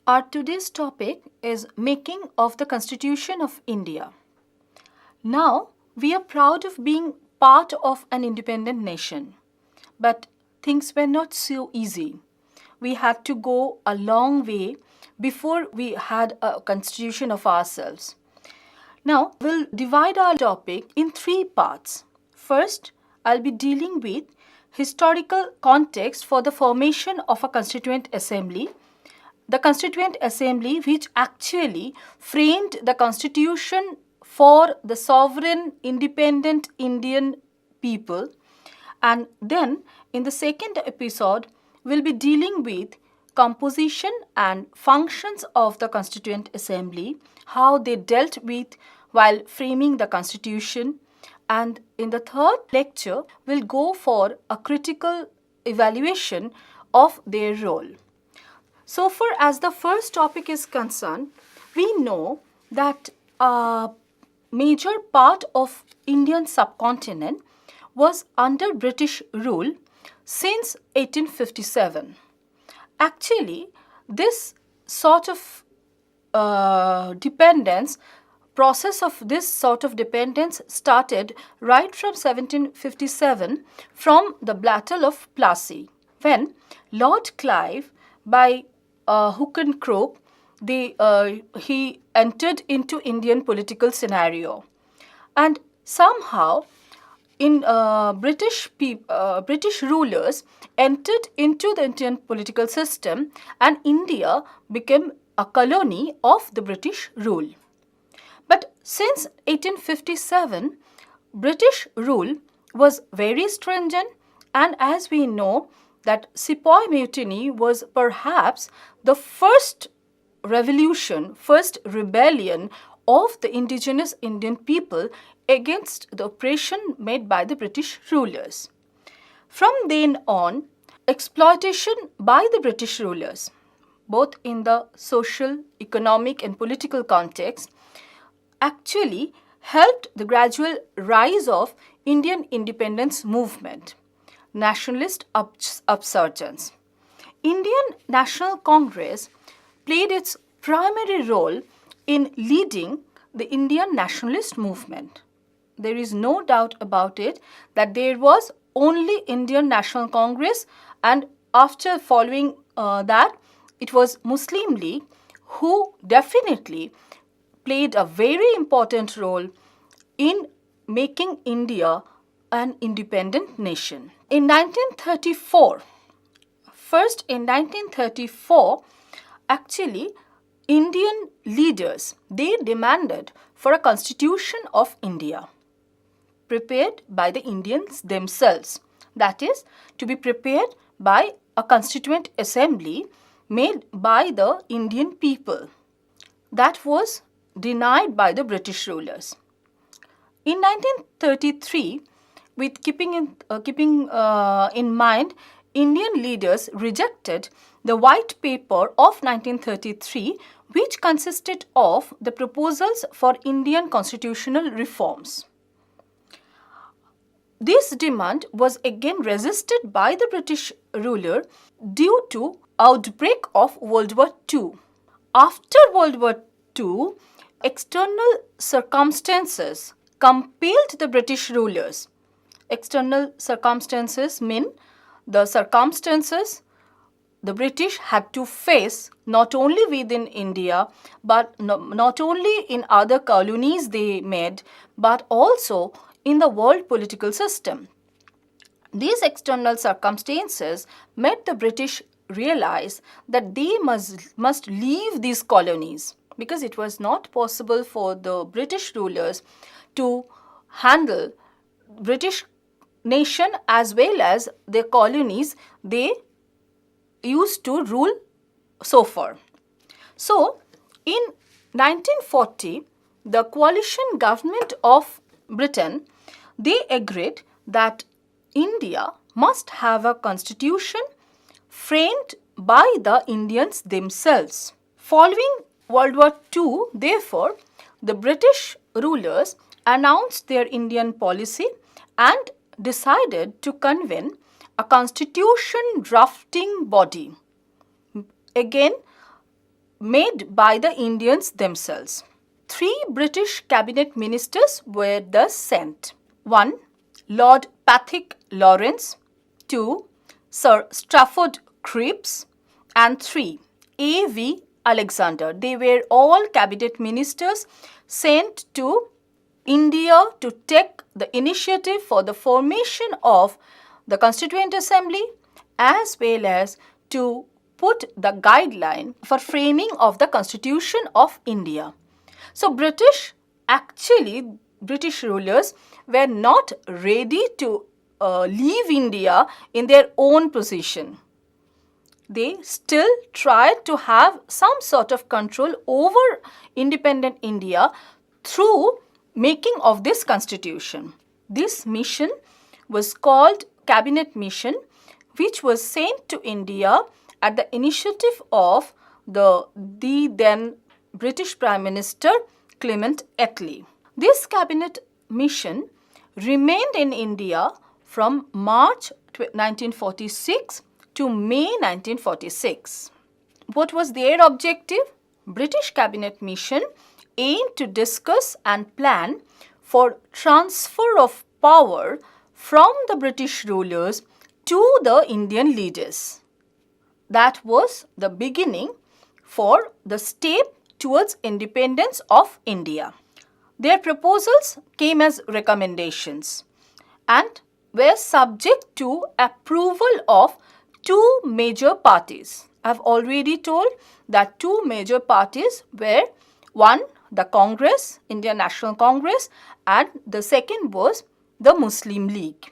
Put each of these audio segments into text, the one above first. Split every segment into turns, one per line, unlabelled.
Our today's topic is making of the Constitution of India. Now, we are proud of being part of an independent nation. But things were not so easy. We had to go a long way before we had a constitution of ourselves. Now, we'll divide our topic in three parts. First, I'll be dealing with historical context for the formation of a Constituent Assembly. The Constituent Assembly, which actually framed the constitution for the sovereign, independent Indian people. And then, in the second episode, we'll be dealing with composition and functions of the Constituent Assembly, how they dealt with while framing the Constitution. And in the third lecture, we'll go for a critical evaluation of their role. So far as the first topic is concerned, we know that a major part of Indian subcontinent was under British rule since 1857. Actually, this sort of process of this sort of dependence started right from 1757 from the Battle of Plassey, when Lord Clive, by hook and crook, he entered into Indian political scenario, and somehow British rulers entered into the Indian political system, and India became a colony of the British rule. But since 1857, British rule was very stringent, and as we know, that Sepoy Mutiny was perhaps the first rebellion of the indigenous Indian people against the oppression made by the British rulers. From then on, exploitation by the British rulers, both in the social, economic, and political context, actually helped the gradual rise of Indian independence movement. Nationalist upsurgence. Indian National Congress played its primary role in leading the Indian nationalist movement. There is no doubt about it that there was only Indian National Congress, and after following that, it was Muslim League who definitely played a very important role in making India an independent nation. In 1934, actually, Indian leaders, they demanded for a constitution of India prepared by the Indians themselves. That is, to be prepared by a constituent assembly made by the Indian people. That was denied by the British rulers. In 1933, with keeping in mind, Indian leaders rejected the White Paper of 1933, which consisted of the proposals for Indian constitutional reforms. This demand was again resisted by the British ruler due to outbreak of World War II. After World War II, external circumstances compelled the British rulers. External circumstances mean the circumstances the British had to face not only within India, but not only in other colonies they made, but also in the world political system. These external circumstances made the British realize that they must leave these colonies, because it was not possible for the British rulers to handle British nation as well as their colonies they used to rule so far. So, in 1940, the coalition government of Britain, they agreed that India must have a constitution framed by the Indians themselves. Following World War II, therefore, the British rulers announced their Indian policy and decided to convene a constitution drafting body. Again, made by the Indians themselves. 3 British cabinet ministers were thus sent. 1. Lord Patrick Lawrence. 2. Sir Stafford Cripps. And 3. A.V. Alexander. They were all cabinet ministers sent to India to take the initiative for the formation of the Constituent Assembly as well as to put the guideline for framing of the Constitution of India. So British rulers were not ready to leave India in their own position. They still tried to have some sort of control over independent India through making of this constitution. This mission was called Cabinet Mission, which was sent to India at the initiative of the then British Prime Minister Clement Attlee. This cabinet mission remained in India from March 1946 to May 1946. What was their objective? British cabinet mission aimed to discuss and plan for transfer of power from the British rulers to the Indian leaders. That was the beginning for the step towards independence of India. Their proposals came as recommendations and were subject to approval of 2 major parties. I have already told that 2 major parties were, one, the Congress, Indian National Congress, and the second was the Muslim League.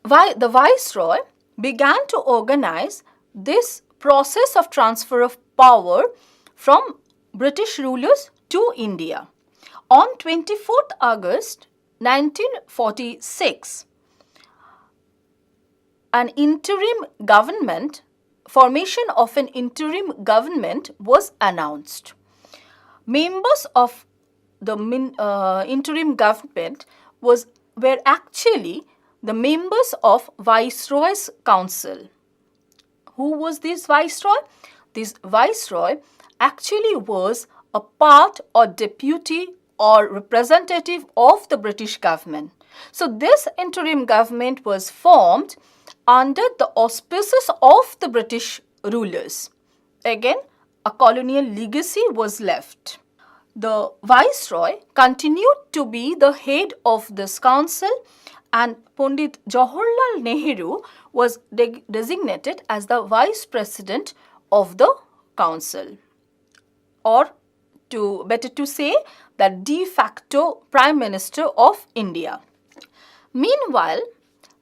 The Viceroy began to organize this process of transfer of power from British rulers to India. On 24th August 1946, formation of an interim government was announced. Members of the interim government were actually the members of Viceroy's Council. Who was this Viceroy? This Viceroy actually was a part or deputy or representative of the British government. So this interim government was formed under the auspices of the British rulers. Again, a colonial legacy was left. The Viceroy continued to be the head of this council, and Pandit Jawaharlal Nehru was designated as the Vice President of the council, or better to say, the de facto Prime Minister of India. Meanwhile,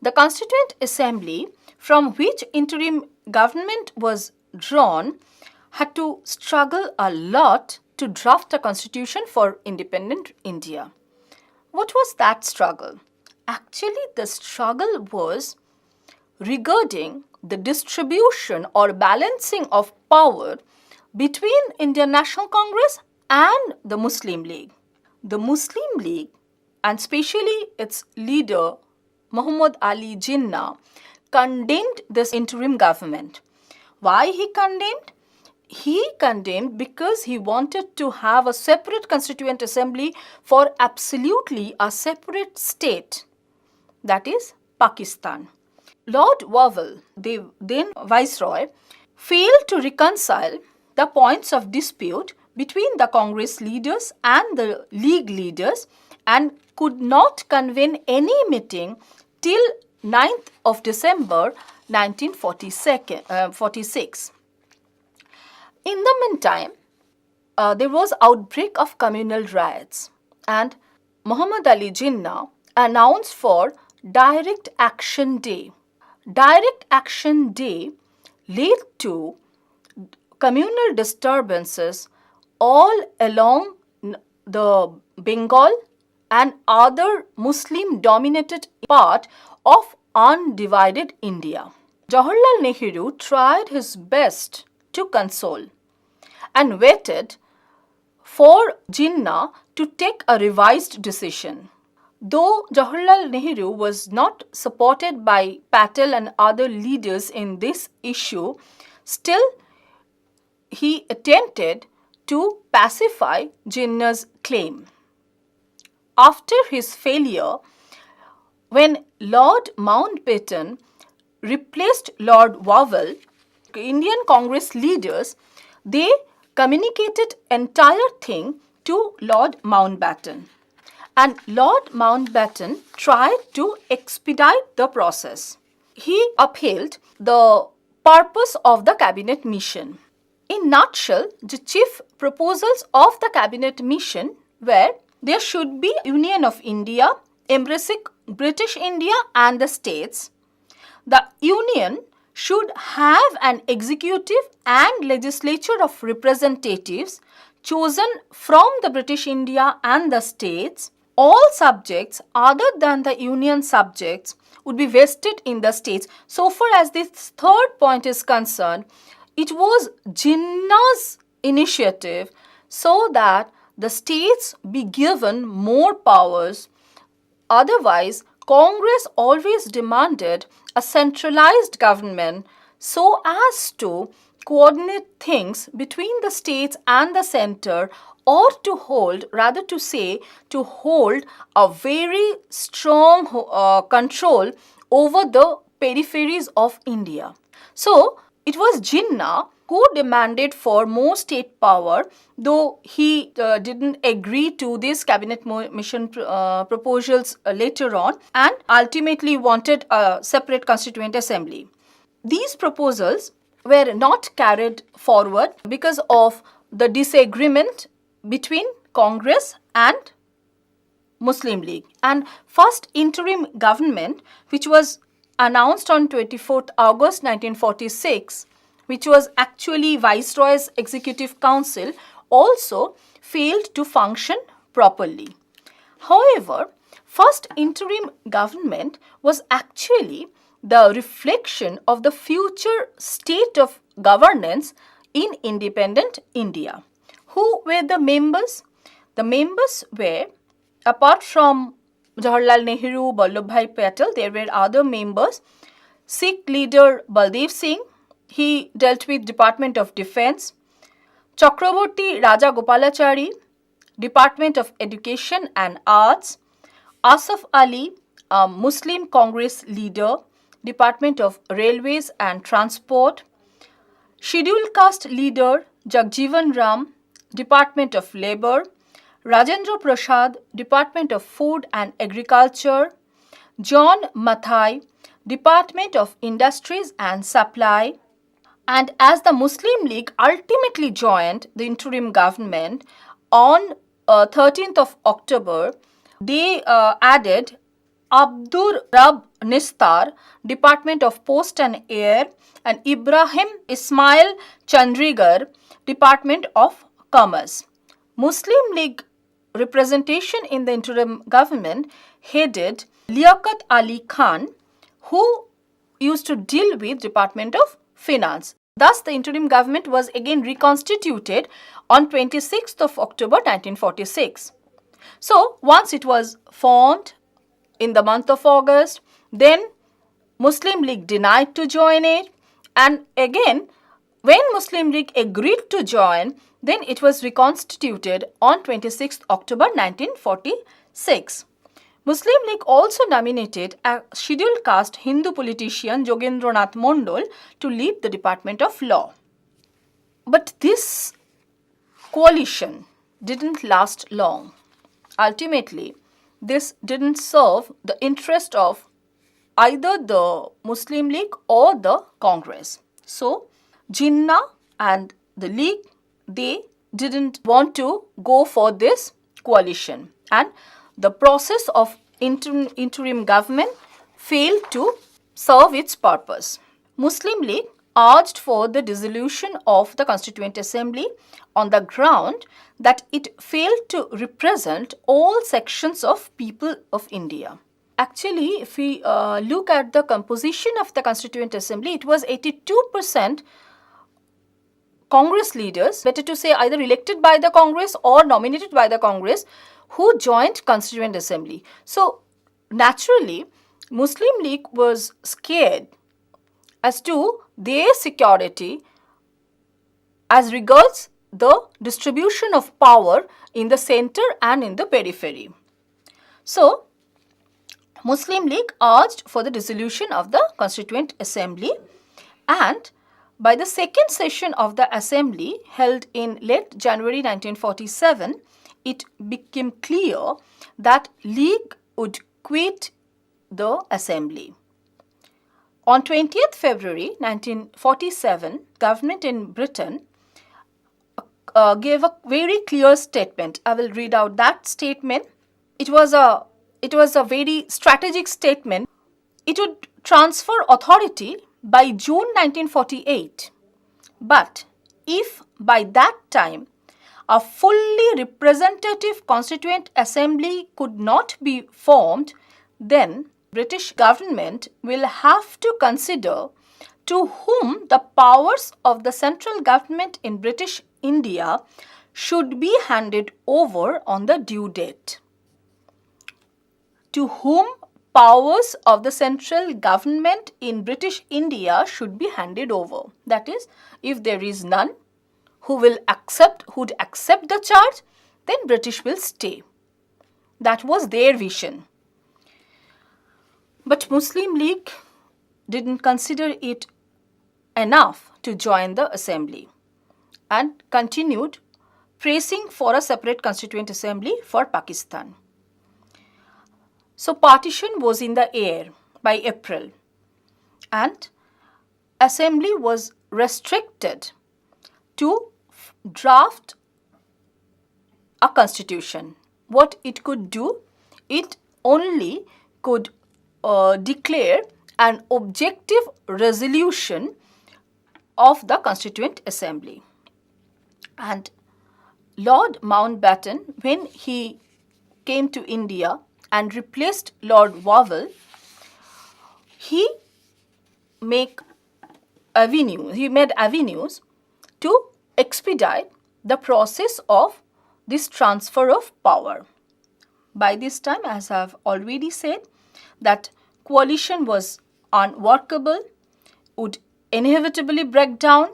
the Constituent Assembly, from which interim government was drawn, had to struggle a lot to draft a constitution for independent India. What was that struggle? Actually, the struggle was regarding the distribution or balancing of power between Indian National Congress and the Muslim League. The Muslim League, and especially its leader Muhammad Ali Jinnah, condemned this interim government. Why he condemned? He condemned because he wanted to have a separate Constituent Assembly for absolutely a separate state, that is Pakistan. Lord Wavell, the then Viceroy, failed to reconcile the points of dispute between the Congress leaders and the League leaders and could not convene any meeting till 9th of December 1946. In the meantime, there was outbreak of communal riots, and Muhammad Ali Jinnah announced for Direct Action Day. Direct Action Day led to communal disturbances all along the Bengal and other Muslim-dominated part of undivided India. Jawaharlal Nehru tried his best to console and waited for Jinnah to take a revised decision. Though Jawaharlal Nehru was not supported by Patel and other leaders in this issue, still he attempted to pacify Jinnah's claim. After his failure, when Lord Mountbatten replaced Lord Wavell, Indian Congress leaders, they communicated entire thing to Lord Mountbatten. And Lord Mountbatten tried to expedite the process. He upheld the purpose of the cabinet mission. In nutshell, the chief proposals of the cabinet mission were there should be Union of India embracing British India and the states. The Union should have an executive and legislature of representatives chosen from the British India and the states. All subjects other than the Union subjects would be vested in the states. So far as this third point is concerned, it was Jinnah's initiative so that the states be given more powers. Otherwise, Congress always demanded a centralized government so as to coordinate things between the states and the center, or to hold a very strong control over the peripheries of India. So, it was Jinnah who demanded for more state power, though he didn't agree to these cabinet mission proposals later on, and ultimately wanted a separate constituent assembly. These proposals were not carried forward because of the disagreement between Congress and Muslim League. And first interim government, which was announced on 24th August 1946, which was actually Viceroy's Executive Council, also failed to function properly. However, first interim government was actually the reflection of the future state of governance in independent India. Who were the members? The members were, apart from Jawaharlal Nehru, Vallabhbhai Patel, there were other members. Sikh leader Baldev Singh, he dealt with Department of Defence. Chakraborty Raja Gopalachari, Department of Education and Arts. Asaf Ali, a Muslim Congress leader, Department of Railways and Transport. Scheduled caste leader Jagjivan Ram, Department of Labour. Rajendra Prasad, Department of Food and Agriculture. John Mathai, Department of Industries and Supply. And as the Muslim League ultimately joined the interim government on 13th of October, they added Abdur Rab Nistar, Department of Post and Air, and Ibrahim Ismail Chandrigar, Department of Commerce. Muslim League representation in the interim government headed Liaquat Ali Khan, who used to deal with Department of Finance. Thus, the interim government was again reconstituted on 26th of October 1946. So, once it was formed in the month of August, then Muslim League denied to join it, and again when Muslim League agreed to join, then it was reconstituted on 26th October 1946. Muslim League also nominated a scheduled caste Hindu politician Jogendranath Mondal to lead the Department of Law. But this coalition didn't last long. Ultimately, this didn't serve the interest of either the Muslim League or the Congress. So, Jinnah and the League, they didn't want to go for this coalition, and the process of interim government failed to serve its purpose. Muslim League urged for the dissolution of the Constituent Assembly on the ground that it failed to represent all sections of people of India. Actually, if we look at the composition of the Constituent Assembly, it was 82% Congress leaders, better to say either elected by the Congress or nominated by the Congress, who joined Constituent Assembly. So, naturally, Muslim League was scared as to their security as regards the distribution of power in the center and in the periphery. So, Muslim League urged for the dissolution of the Constituent Assembly, and by the second session of the Assembly held in late January 1947, it became clear that League would quit the Assembly. On 20th February 1947, government in Britain gave a very clear statement. I will read out that statement. It was a very strategic statement. It would transfer authority by June 1948. But if by that time a fully representative Constituent Assembly could not be formed, then British government will have to consider to whom the powers of the central government in British India should be handed over on the due date. To whom powers of the central government in British India should be handed over. That is, if there is none who'd accept the charge, then British will stay. That was their vision. But Muslim League didn't consider it enough to join the assembly and continued pressing for a separate Constituent Assembly for Pakistan. So partition was in the air by April, and assembly was restricted to draft a constitution. What it could do, it only could declare an objective resolution of the Constituent Assembly. And Lord Mountbatten, when he came to India and replaced Lord Wavell, he made avenues to expedite the process of this transfer of power. By this time, as I have already said, that coalition was unworkable, would inevitably break down.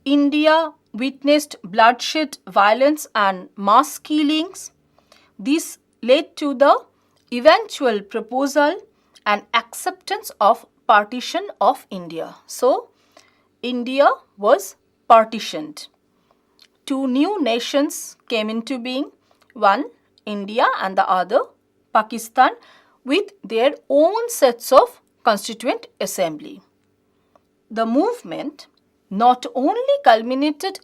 India witnessed bloodshed, violence and mass killings. This led to the eventual proposal and acceptance of partition of India. So, India was partitioned. Two new nations came into being, one India and the other Pakistan, with their own sets of Constituent Assembly. The movement not only culminated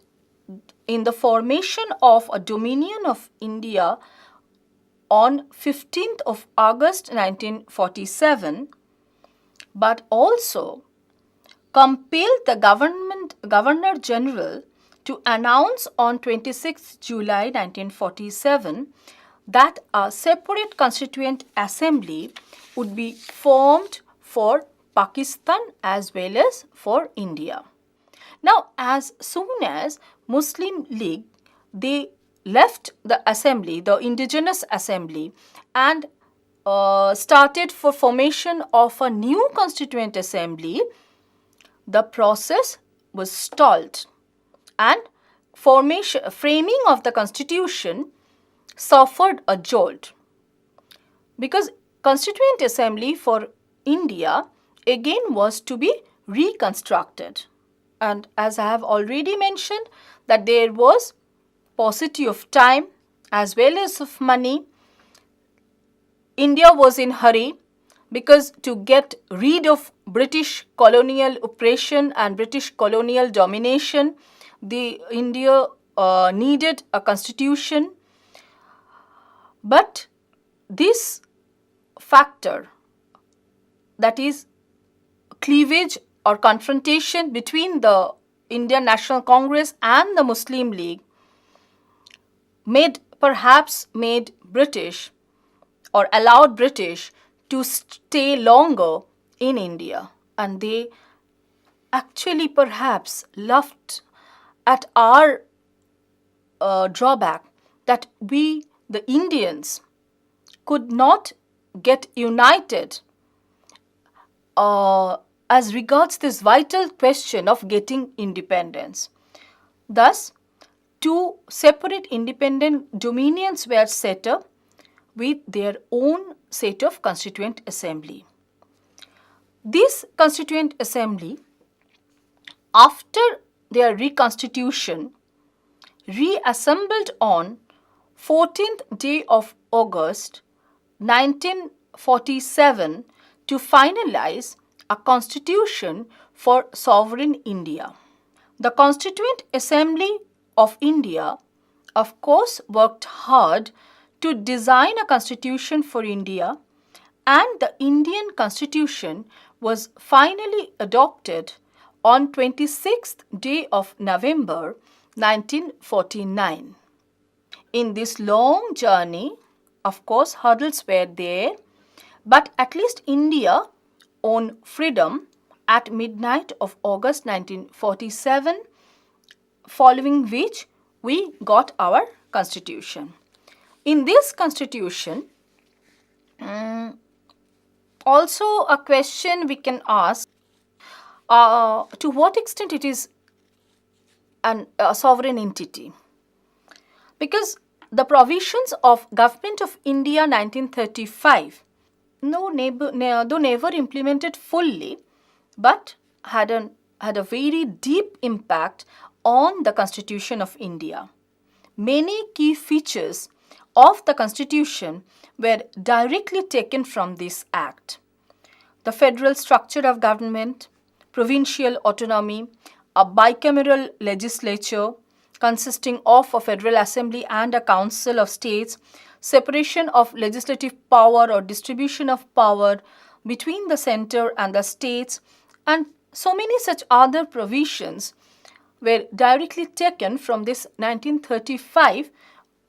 in the formation of a Dominion of India on 15th of August 1947, but also compelled the Governor General to announce on 26 July 1947 that a separate Constituent Assembly would be formed for Pakistan as well as for India. Now, as soon as Muslim League, they left the assembly, the indigenous assembly, and started for formation of a new Constituent Assembly, the process was stalled and framing of the constitution suffered a jolt, because Constituent Assembly for India again was to be reconstructed. And as I have already mentioned, that there was paucity of time as well as of money. India was in hurry because to get rid of British colonial oppression and British colonial domination, India needed a constitution. But this factor, that is cleavage or confrontation between the Indian National Congress and the Muslim League, perhaps made British or allowed British to stay longer in India, and they actually perhaps laughed at our drawback that we, the Indians, could not get united as regards this vital question of getting independence. Thus, two separate independent dominions were set up with their own set of Constituent Assembly. This Constituent Assembly, after their reconstitution, reassembled on 14th day of August 1947 to finalize a constitution for sovereign India. The Constituent Assembly of India, of course, worked hard to design a constitution for India, and the Indian Constitution was finally adopted on 26th day of November 1949. In this long journey, of course, hurdles were there, but at least India won freedom at midnight of August 1947, following which we got our constitution. In this constitution, also a question we can ask, to what extent it is a sovereign entity? Because the provisions of Government of India 1935, though never implemented fully, but had a very deep impact on the Constitution of India. Many key features of the Constitution were directly taken from this Act. The federal structure of government, provincial autonomy, a bicameral legislature consisting of a federal assembly and a council of states, separation of legislative power or distribution of power between the center and the states, and so many such other provisions were directly taken from this 1935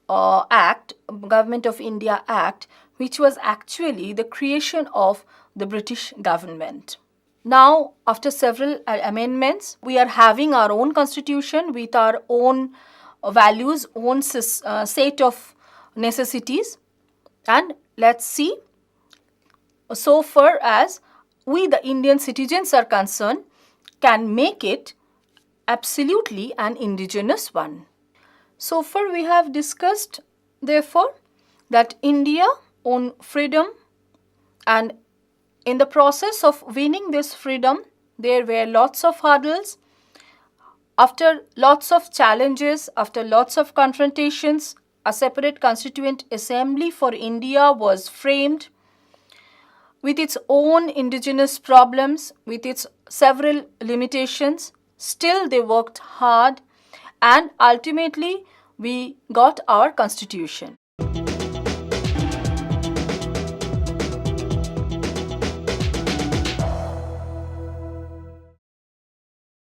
Act, Government of India Act, which was actually the creation of the British government. Now, after several amendments, we are having our own constitution with our own values, own set of necessities. And let's see, so far as we, the Indian citizens, are concerned, can make it absolutely an indigenous one. So far we have discussed, therefore, that India won freedom, and in the process of winning this freedom, there were lots of hurdles. After lots of challenges, after lots of confrontations, a separate Constituent Assembly for India was framed with its own indigenous problems, with its several limitations. Still, they worked hard, and ultimately we got our constitution.